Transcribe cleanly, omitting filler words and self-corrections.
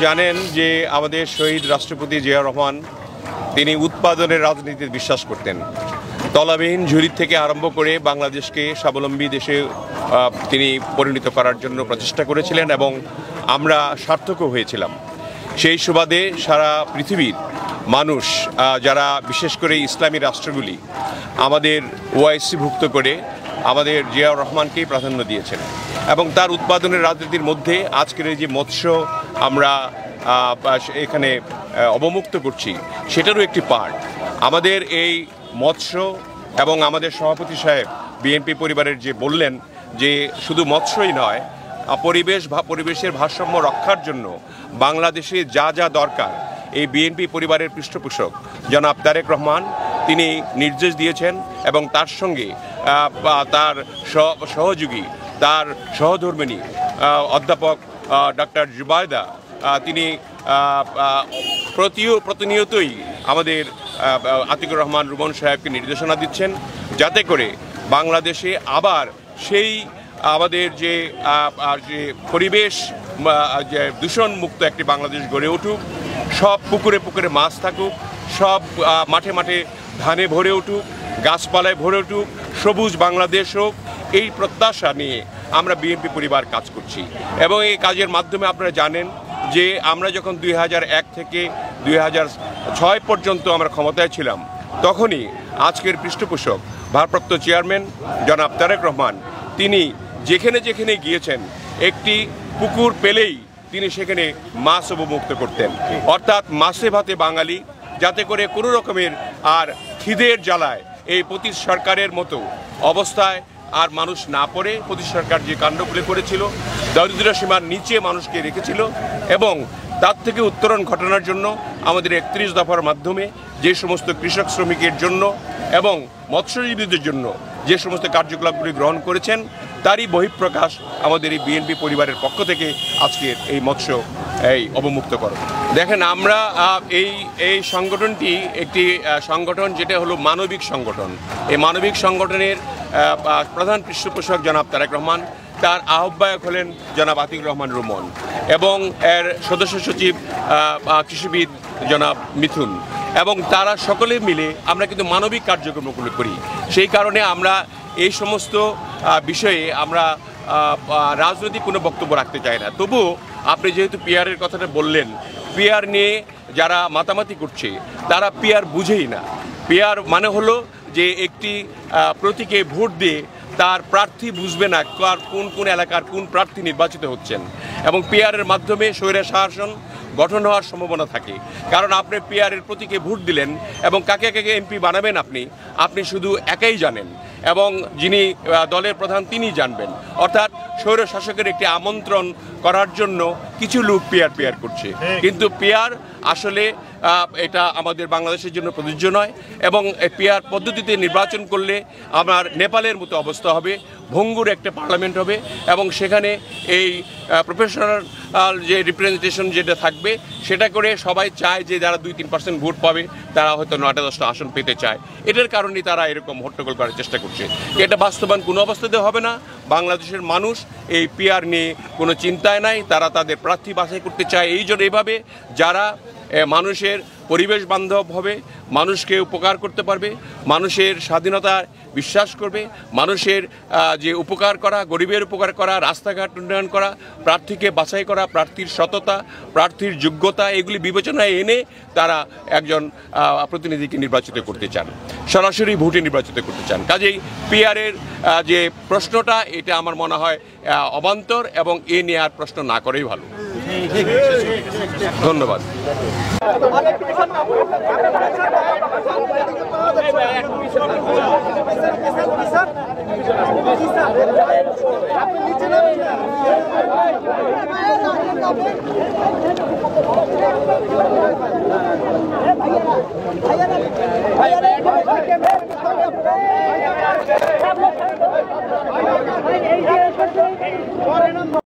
জানেন যে আমাদের শহীদ রাষ্ট্রপতি জিয়াউর রহমান তিনি উৎপাদনের রাজনীতিতে বিশ্বাস করতেন। তলাবিহীন ঝুড়ি থেকে আরম্ভ করে বাংলাদেশকে স্বাবলম্বী দেশে তিনি পরিণত করার জন্য প্রচেষ্টা করেছিলেন এবং আমরা সার্থকও হয়েছিলাম। সেই সুবাদে সারা পৃথিবীর মানুষ যারা বিশেষ করে ইসলামী রাষ্ট্রগুলি আমাদের ওআইসিভুক্ত করে আমাদের জিয়াউর রহমানকেই প্রাধান্য দিয়েছেন এবং তার উৎপাদনের রাজনীতির মধ্যে আজকের এই যে মৎস্য আমরা এখানে অবমুক্ত করছি সেটারও একটি পার্ট। আমাদের এই মৎস্য এবং আমাদের সভাপতি সাহেব বিএনপি পরিবারের যে বললেন যে শুধু মৎস্যই নয়, পরিবেশের ভারসাম্য রক্ষার জন্য বাংলাদেশে যা যা দরকার এই বিএনপি পরিবারের পৃষ্ঠপোষক জনাব তারেক রহমান তিনি নির্দেশ দিয়েছেন এবং তার সঙ্গে তার সহযোগী তার সহধর্মিণী অধ্যাপক ডক্টর জুবায়দা তিনি প্রতিনিয়তই আমাদের আতিকুর রহমান রুমন সাহেবকে নির্দেশনা দিচ্ছেন যাতে করে বাংলাদেশে আবার সেই আমাদের যে পরিবেশ যে দূষণমুক্ত একটি বাংলাদেশ গড়ে উঠুক, সব পুকুরে পুকুরে মাছ থাকুক, সব মাঠে মাঠে ধানে ভরে উঠুক, গাছপালায় ভরে উঠুক, সবুজ বাংলাদেশ হোক, এই প্রত্যাশা নিয়ে আমরা বিএনপি পরিবার কাজ করছি। এবং এই কাজের মাধ্যমে আপনারা জানেন যে আমরা যখন 2001 থেকে 2006 পর্যন্ত আমরা ক্ষমতায় ছিলাম তখনই আজকের পৃষ্ঠপোষক ভারপ্রাপ্ত চেয়ারম্যান জনাব তারেক রহমান তিনি যেখানে যেখানে গিয়েছেন একটি পুকুর পেলেই তিনি সেখানে মাছ অবমুক্ত করতেন, অর্থাৎ মাছে ভাতে বাঙালি, যাতে করে কোনো রকমের আর খিদের জ্বালায় এই পতিত সরকারের মতো অবস্থায় আর মানুষ না পড়ে। পতিত সরকার যে কাণ্ডগুলি করেছিল, দারিদ্র্য সীমার নিচে মানুষকে রেখেছিল এবং তার থেকে উত্তরণ ঘটানোর জন্য আমাদের 31 দফার মাধ্যমে যে সমস্ত কৃষক শ্রমিকের জন্য এবং মৎস্যজীবীদের জন্য যে সমস্ত কার্যকলাপগুলি গ্রহণ করেছেন তারই বহিঃপ্রকাশ আমাদের এই বিএনপি পরিবারের পক্ষ থেকে আজকের এই মৎস্য অবমুক্ত করো। দেখেন, আমরা এই সংগঠনটি একটি সংগঠন যেটা হলো মানবিক সংগঠন। এই মানবিক সংগঠনের প্রধান পৃষ্ঠপোষক জনাব তারেক রহমান, তার আহ্বায়ক হলেন জনাব আতিকুর রহমান রুমন এবং এর সদস্য সচিব কৃষিবিদ জনাব মিথুন, এবং তারা সকলে মিলে আমরা কিন্তু মানবিক কার্যক্রমগুলো করি। সেই কারণে আমরা এই সমস্ত বিষয়ে আমরা রাজনৈতিক কোনো বক্তব্য রাখতে চাই না। তবুও আপনি যেহেতু পিআরের কথাটা বললেন, পিআর নিয়ে যারা মাতামাতি করছে তারা পিআর বুঝেই না। পিআর মানে হলো যে একটি প্রতীকে ভোট দিয়ে তার প্রার্থী বুঝবে না কোন কোন এলাকার কোন প্রার্থী নির্বাচিত হচ্ছেন, এবং পিআরের মাধ্যমে স্বৈর শাসন গঠন হওয়ার সম্ভাবনা থাকে। কারণ আপনি পিআরের প্রতীকে ভোট দিলেন এবং কাকে কাকে এমপি বানাবেন আপনি শুধু একাই জানেন এবং যিনি দলের প্রধান তিনি জানবেন। অর্থাৎ স্বৈর শাসকের একটি আমন্ত্রণ করার জন্য কিছু লোক পিআর করছে, কিন্তু পিআর আসলে এটা আমাদের বাংলাদেশের জন্য প্রযোজ্য নয়। এবং পিআর পদ্ধতিতে নির্বাচন করলে আমার নেপালের মতো অবস্থা হবে, ভঙ্গুর একটা পার্লামেন্ট হবে এবং সেখানে এই প্রফেশনাল যে রিপ্রেজেন্টেশন যেটা থাকবে সেটা করে সবাই চায় যে যারা 2-3% ভোট পাবে তারা হয়তো 9-10টা আসন পেতে চায়। এটার কারণেই তারা এরকম হট্টগোল করার চেষ্টা করছে। এটা বাস্তবায়ন কোনো অবস্থাতে হবে না। বাংলাদেশের মানুষ এই পিআর নিয়ে কোনো চিন্তায় নাই, তারা তাদের প্রার্থী বাছাই করতে চায় এই জন্য এভাবে যারা মানুষের পরিবেশ বান্ধব হবে, মানুষকে উপকার করতে পারবে, মানুষের স্বাধীনতা বিশ্বাস করবে, মানুষের যে উপকার করা, গরিবের উপকার করা, রাস্তাঘাট উন্নয়ন করা, প্রার্থীকে বাছাই করা, প্রার্থীর সততা, প্রার্থীর যোগ্যতা এগুলি বিবেচনায় এনে তারা একজন প্রতিনিধিকে নির্বাচিত করতে চান, সরাসরি ভোটে নির্বাচিত করতে চান। কাজেই পিআরের যে প্রশ্নটা এটা আমার মনে হয় অবান্তর এবং এ নিয়ে আর প্রশ্ন না করেই ভালো। ধন্যবাদ।